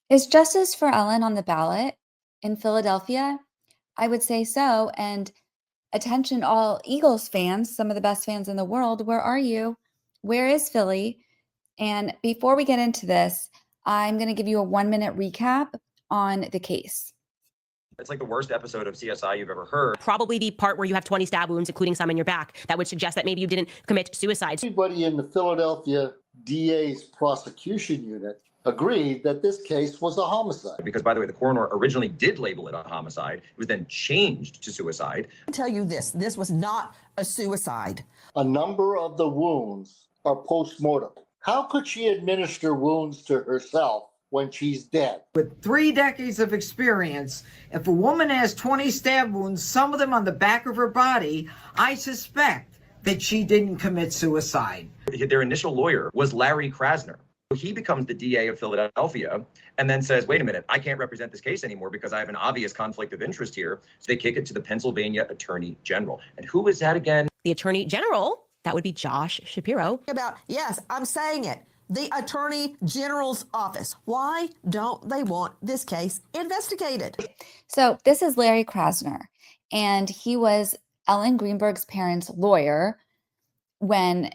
Is justice for Ellen on the ballot in Philadelphia? I would say so. And attention, all Eagles fans, some of the best fans in the world. Where are you? Where is Philly? And before we get into this, I'm going to give you a 1-minute recap on the case. It's like the worst episode of CSI you've ever heard. Probably the part where you have 20 stab wounds, including some in your back. That would suggest that maybe you didn't commit suicide. Everybody in the Philadelphia DA's prosecution unit agreed that this case was a homicide. Because, by the way, the coroner originally did label it a homicide. It was then changed to suicide. I'll tell you this was not a suicide. A number of the wounds are post-mortem. How could she administer wounds to herself when she's dead? With 3 decades of experience, if a woman has 20 stab wounds, some of them on the back of her body, I suspect that she didn't commit suicide. Their initial lawyer was Larry Krasner. He becomes the DA of Philadelphia and then says, wait a minute, I can't represent this case anymore because I have an obvious conflict of interest here. So they kick it to the Pennsylvania Attorney General. And who is that again? The Attorney General, that would be Josh Shapiro. Yes, I'm saying it. The Attorney General's office. Why don't they want this case investigated? So this is Larry Krasner, and he was Ellen Greenberg's parents' lawyer when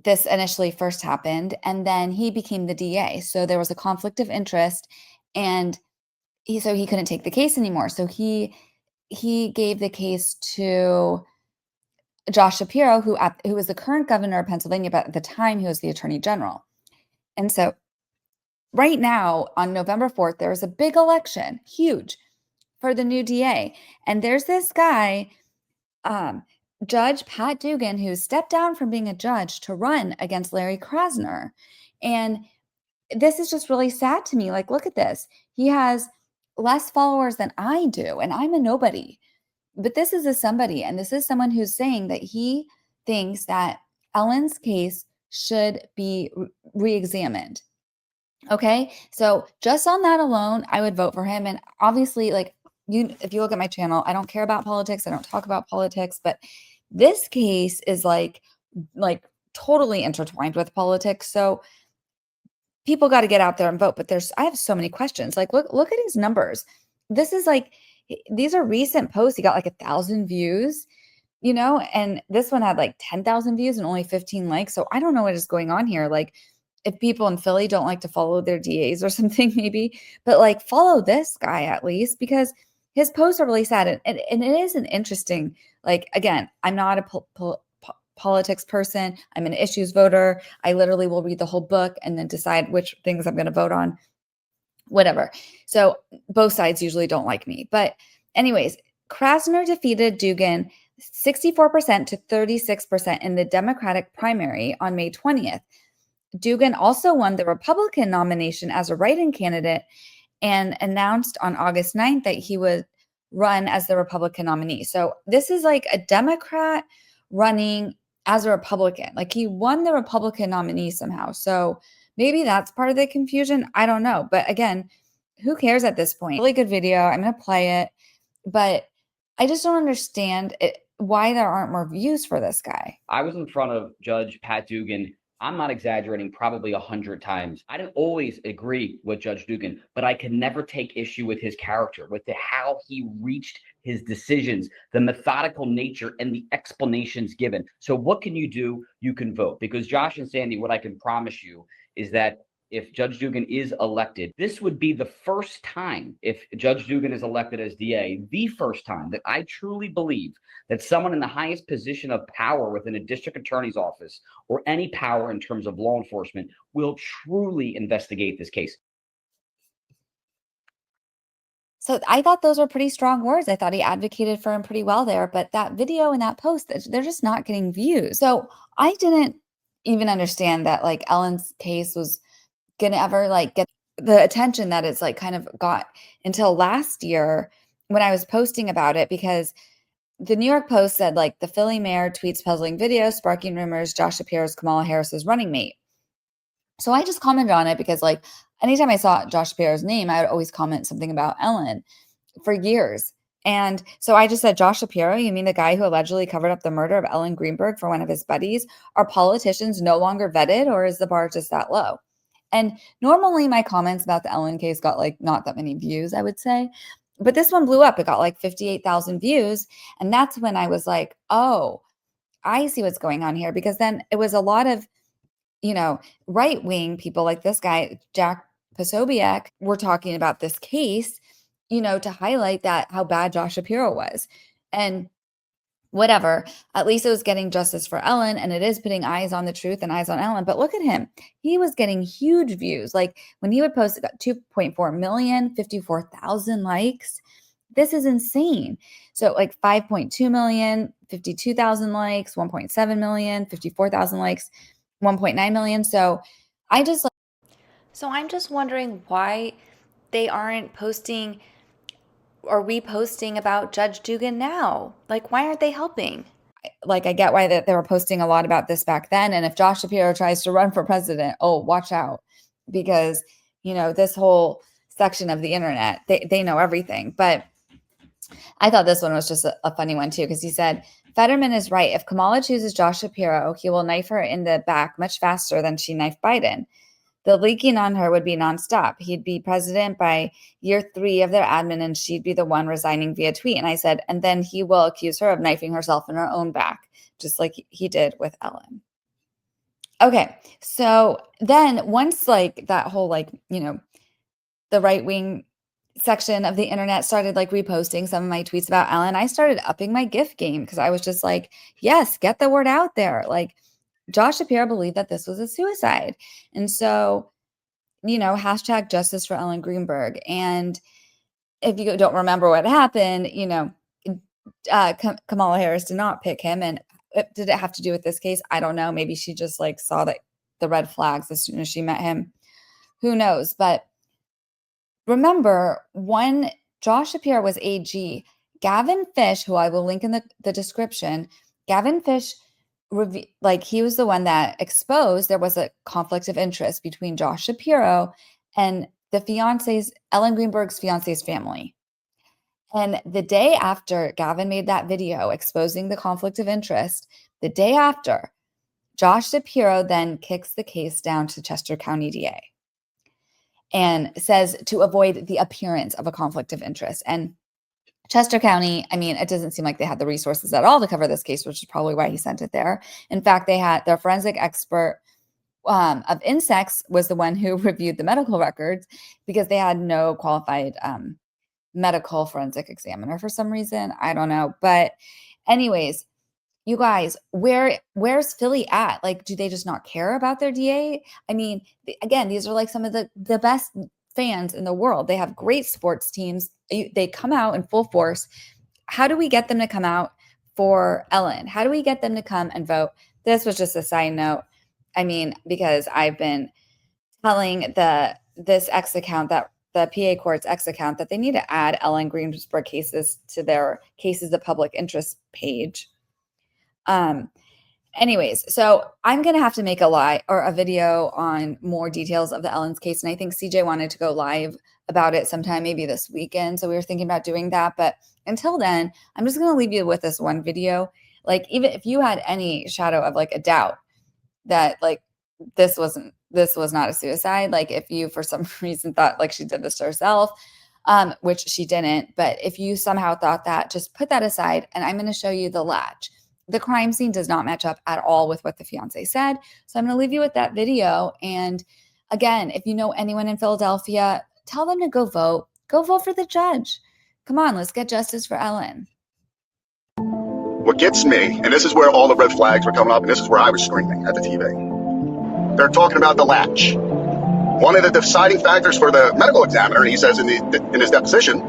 this initially first happened, and then he became the DA. So there was a conflict of interest, and he couldn't take the case anymore. So he gave the case to Josh Shapiro, who was the current governor of Pennsylvania, but at the time he was the Attorney General. And so right now on November 4th, there was a big election, huge, for the new DA. And there's this guy, Judge Pat Dugan, who stepped down from being a judge to run against Larry Krasner. And this is just really sad to me. Like, look at this. He has less followers than I do, and I'm a nobody. But this is a somebody, and this is someone who's saying that he thinks that Ellen's case should be re-examined. Okay, so just on that alone, I would vote for him. And obviously, like, if you look at my channel, I don't care about politics. I don't talk about politics, but this case is like totally intertwined with politics. So people got to get out there and vote. But I have so many questions. Like, look at his numbers. This is like, these are recent posts. He got like 1,000 views, and this one had like 10,000 views and only 15 likes. So I don't know what is going on here. Like, if people in Philly don't like to follow their DAs or something, maybe, but like follow this guy at least, because his posts are really sad. And it is an interesting, like, again, I'm not a politics person. I'm an issues voter. I literally will read the whole book and then decide which things I'm going to vote on, whatever. So both sides usually don't like me. But anyways, Krasner defeated Dugan 64% to 36% in the Democratic primary on May 20th. Dugan also won the Republican nomination as a write-in candidate and announced on August 9th that he would run as the Republican nominee. So this is like a Democrat running as a Republican. Like, he won the Republican nominee somehow. So maybe that's part of the confusion. I don't know. But again, who cares at this point? Really good video. I'm going to play it. But I just don't understand why there aren't more views for this guy. I was in front of Judge Pat Dugan. I'm not exaggerating, probably 100 times. I didn't always agree with Judge Dugan, but I can never take issue with his character, with how he reached his decisions, the methodical nature and the explanations given. So what can you do? You can vote. Because Josh and Sandy, what I can promise you is that if Judge Dugan is elected, this would be the first time, if Judge Dugan is elected as DA, the first time that I truly believe that someone in the highest position of power within a district attorney's office or any power in terms of law enforcement will truly investigate this case. So I thought those were pretty strong words. I thought he advocated for him pretty well there, but that video and that post, they're just not getting views. So I didn't even understand that like Ellen's case was gonna ever like get the attention that it's like kind of got until last year when I was posting about it, because the New York Post said like the Philly mayor tweets puzzling video sparking rumors Josh Shapiro's Kamala Harris's running mate. So I just commented on it because like anytime I saw Josh Shapiro's name, I would always comment something about Ellen for years. And so I just said, Josh Shapiro, you mean the guy who allegedly covered up the murder of Ellen Greenberg for one of his buddies? Are politicians no longer vetted, or is the bar just that low? And normally my comments about the Ellen case got like not that many views, I would say. But this one blew up. It got like 58,000 views. And that's when I was like, oh, I see what's going on here. Because then it was a lot of, right-wing people like this guy, Jack Posobiec, were talking about this case, to highlight that how bad Josh Shapiro was. And whatever, at least it was getting justice for Ellen, and it is putting eyes on the truth and eyes on Ellen. But look at him. He was getting huge views. Like when he would post, it got 2.4 million, 54,000 likes. This is insane. So like 5.2 million, 52,000 likes, 1.7 million, 54,000 likes, 1.9 million. So I'm just wondering why they aren't posting or reposting about Judge Dugan now. Like, why aren't they helping? Like, I get why they were posting a lot about this back then. And if Josh Shapiro tries to run for president, oh, watch out. Because, this whole section of the internet, they know everything. But I thought this one was just a funny one too, because he said, Fetterman is right. If Kamala chooses Josh Shapiro, he will knife her in the back much faster than she knifed Biden. The leaking on her would be nonstop. He'd be president by year 3 of their admin, and she'd be the one resigning via tweet. And I said, and then he will accuse her of knifing herself in her own back, just like he did with Ellen. Okay, so then once like that whole the right-wing section of the internet started like reposting some of my tweets about Ellen, I started upping my gift game because I was just like, yes, get the word out there. Like, Josh Shapiro believed that this was a suicide. And so, hashtag justice for Ellen Greenberg. And if you don't remember what happened, Kamala Harris did not pick him. And did it have to do with this case? I don't know. Maybe she just like saw the red flags as soon as she met him. Who knows? But remember, when Josh Shapiro was AG, Gavin Fish, who I will link in the description, Gavin Fish, he was the one that exposed there was a conflict of interest between Josh Shapiro and Ellen Greenberg's fiance's family. And the day after Gavin made that video exposing the conflict of interest, the day after, Josh Shapiro then kicks the case down to Chester County DA and says to avoid the appearance of a conflict of interest. And Chester County, I mean, it doesn't seem like they had the resources at all to cover this case, which is probably why he sent it there. In fact, they had their forensic expert of insects was the one who reviewed the medical records because they had no qualified medical forensic examiner for some reason. I don't know. But anyways, you guys, where's Philly at? Like, do they just not care about their DA? I mean, again, these are like some of the best fans in the world. They have great sports teams. They come out in full force. How do we get them to come out for Ellen? How do we get them to come and vote? This was just a side note. I mean, because I've been telling this X account, that the PA Court's X account, that they need to add Ellen Greenberg cases to their cases of public interest page. Anyways, so I'm going to have to make a video on more details of the Ellen's case. And I think CJ wanted to go live about it sometime, maybe this weekend. So we were thinking about doing that. But until then, I'm just going to leave you with this one video. Like, even if you had any shadow of like a doubt that like this was not a suicide, like if you for some reason thought like she did this to herself, which she didn't, but if you somehow thought that, just put that aside. And I'm going to show you the latch. The crime scene does not match up at all with what the fiance said. So I'm going to leave you with that video. And again, if you know anyone in Philadelphia, tell them to go vote. Go vote for the judge. Come on, let's get justice for Ellen. What gets me, and this is where all the red flags were coming up, and this is where I was screaming at the TV. They're talking about the latch. One of the deciding factors for the medical examiner, he says in his deposition,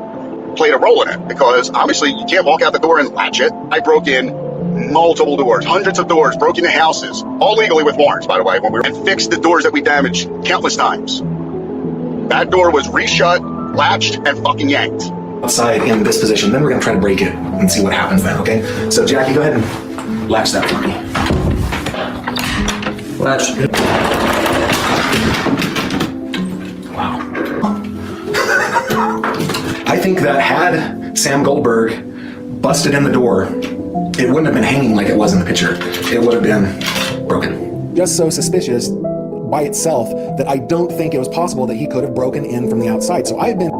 played a role in it because obviously you can't walk out the door and latch it. I broke in multiple doors, hundreds of doors, broke into houses, all legally with warrants, by the way, and fixed the doors that we damaged countless times. That door was reshut, latched, and fucking yanked. Outside in this position, then we're gonna try to break it and see what happens then, okay? So Jackie, go ahead and latch that for me. Latch. Wow. I think that had Sam Goldberg busted in the door, it wouldn't have been hanging like it was in the picture. It would have been broken. Just so suspicious by itself that I don't think it was possible that he could have broken in from the outside. So I've been